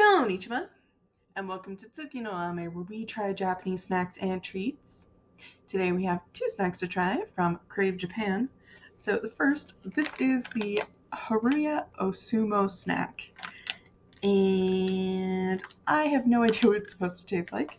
Konnichiwa, and welcome to Tsuki no Ame, where we try Japanese snacks and treats. Today we have two snacks to try from Crave Japan. So this is the Haruya Osumo snack, and I have no idea what it's supposed to taste like.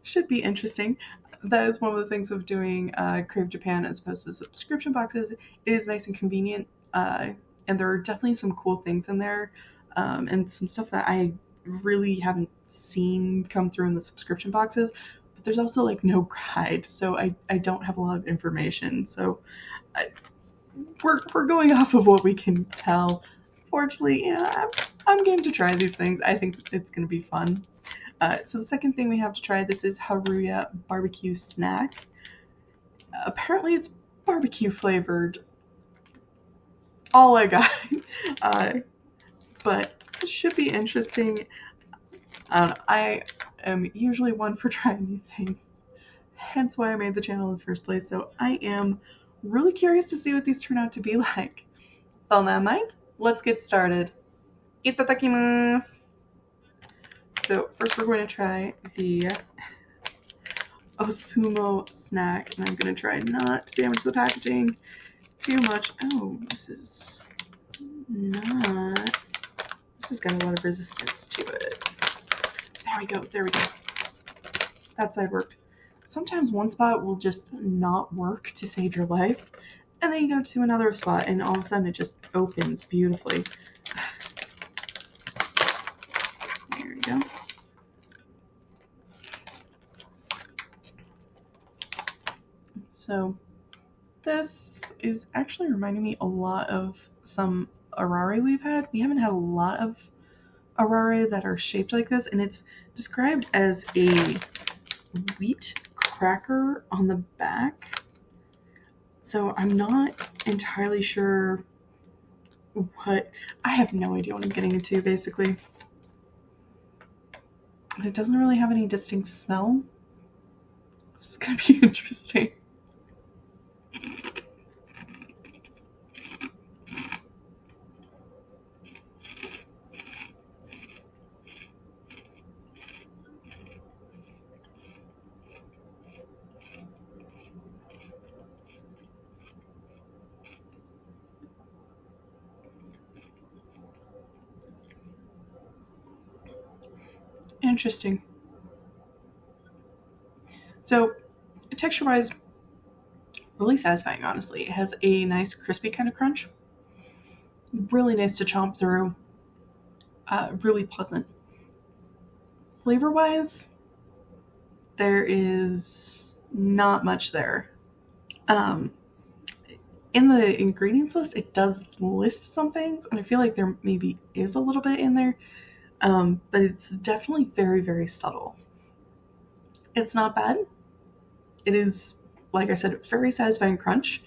Should be interesting. That is one of the things of doing Crave Japan as opposed to subscription boxes. It is nice and convenient, and there are definitely some cool things in there, and some stuff that I really haven't seen come through in the subscription boxes. But there's also like no guide, so I don't have a lot of information. So we're going off of what we can tell. Fortunately, yeah, I'm game to try these things. I think it's going to be fun. So the second thing we have to try, this is Haruya barbecue snack. Apparently it's barbecue flavored. All I got. But it should be interesting. I am usually one for trying new things. Hence why I made the channel in the first place. So I am really curious to see what these turn out to be like. Well, never mind. Let's get started. Itadakimasu! So first we're going to try the Osumo snack, and I'm going to try not to damage the packaging too much. Oh, this has got a lot of resistance to it. There we go. That side worked. Sometimes one spot will just not work to save your life, and then you go to another spot and all of a sudden it just opens beautifully. There we go. So this is actually reminding me a lot of some Arare we've had. We haven't had a lot of Arare that are shaped like this, and it's described as a wheat cracker on the back. So I'm not entirely sure I have no idea what I'm getting into, basically. And it doesn't really have any distinct smell. This is gonna be interesting. Interesting. So, texture-wise, really satisfying, honestly. It has a nice crispy kind of crunch. Really nice to chomp through. Really pleasant. Flavor-wise, there is not much there. In the ingredients list, it does list some things, and I feel like there maybe is a little bit in there, but it's definitely very, very subtle. It's not bad. It is, like I said, very satisfying crunch.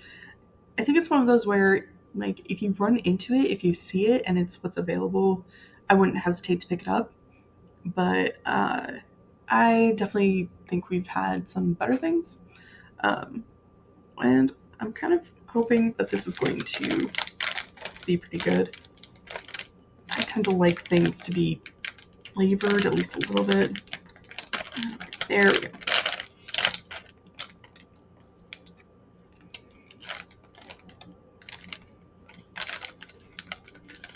I think it's one of those where, like, if you run into it, if you see it and it's what's available, I wouldn't hesitate to pick it up. But I definitely think we've had some better things. And I'm kind of hoping that this is going to be pretty good. I tend to like things to be flavored at least a little bit. There we go.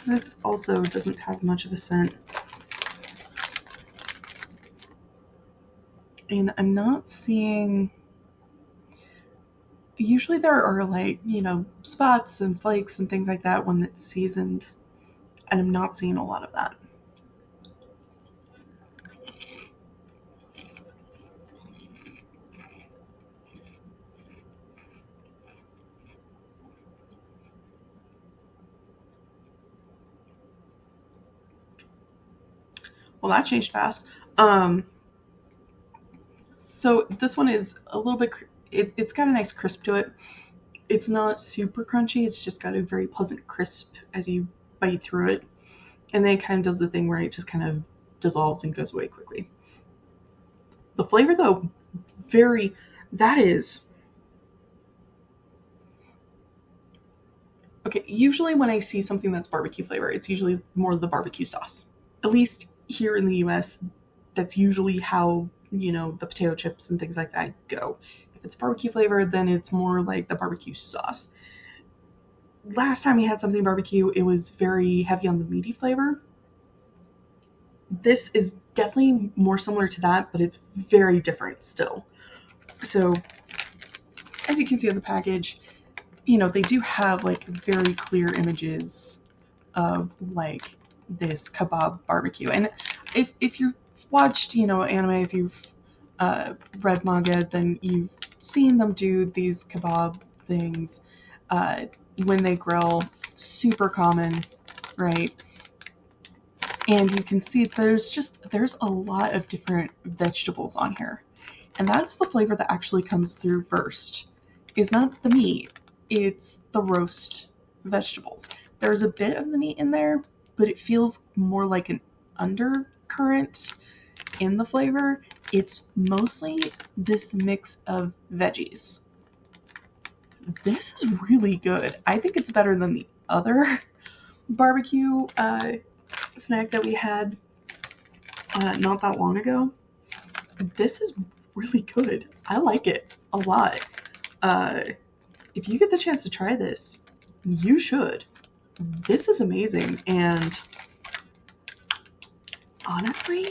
This also doesn't have much of a scent. And I'm not seeing... Usually there are, like, spots and flakes and things like that when it's seasoned, and I'm not seeing a lot of that. Well, that changed fast. So this one is a little bit, it's got a nice crisp to it. It's not super crunchy, it's just got a very pleasant crisp as you bite through it. And then it kind of does the thing where it just kind of dissolves and goes away quickly. The flavor, though, that is... Okay, usually when I see something that's barbecue flavor, it's usually more the barbecue sauce. At least here in the US, that's usually how, the potato chips and things like that go. If it's barbecue flavor, then it's more like the barbecue sauce. Last time we had something barbecue, it was very heavy on the meaty flavor. This is definitely more similar to that, but it's very different still. So, as you can see on the package, they do have like very clear images of like this kebab barbecue. And if you've watched, anime, if you've read manga, then you've seen them do these kebab things when they grill. Super common, right? And you can see there's a lot of different vegetables on here. And that's the flavor that actually comes through first. It's not the meat, it's the roast vegetables. There's a bit of the meat in there, but it feels more like an undercurrent in the flavor. It's mostly this mix of veggies. This is really good. I think it's better than the other barbecue snack that we had not that long ago. This is really good. I like it a lot. If you get the chance to try this, you should. This is amazing, and honestly,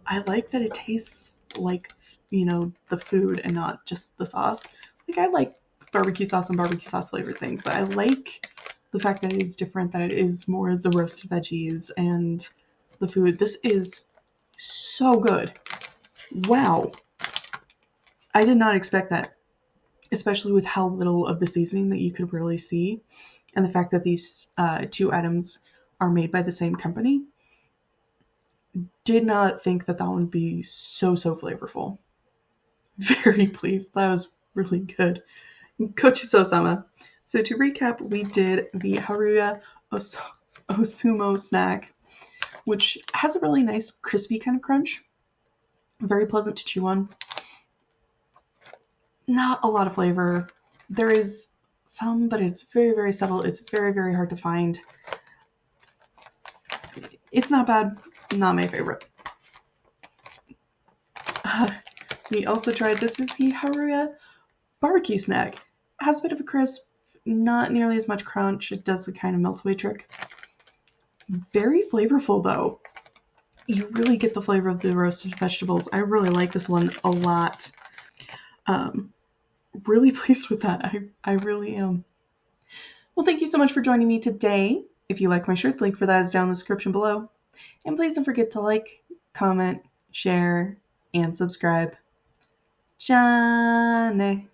I like that it tastes like, the food and not just the sauce. Like, I like barbecue sauce and barbecue sauce flavored things, but I like the fact that it is different, that it is more the roasted veggies and the food. This is so good. Wow. I did not expect that, especially with how little of the seasoning that you could really see, and the fact that these two items are made by the same company. Did not think that would be so flavorful. Very pleased. That was really good. Gochiso-sama. So to recap, we did the Haruya Osumo snack, which has a really nice crispy kind of crunch. Very pleasant to chew on. Not a lot of flavor. There is some, but it's very, very subtle. It's very, very hard to find. It's not bad. Not my favorite. We also tried, this is the Haruya barbecue snack. It has a bit of a crisp, not nearly as much crunch. It does the kind of melt away trick. Very flavorful though. You really get the flavor of the roasted vegetables. I really like this one a lot. Really pleased with that. I really am. Well, thank you so much for joining me today. If you like my shirt, the link for that is down in the description below. And please don't forget to like, comment, share, and subscribe. じゃあね。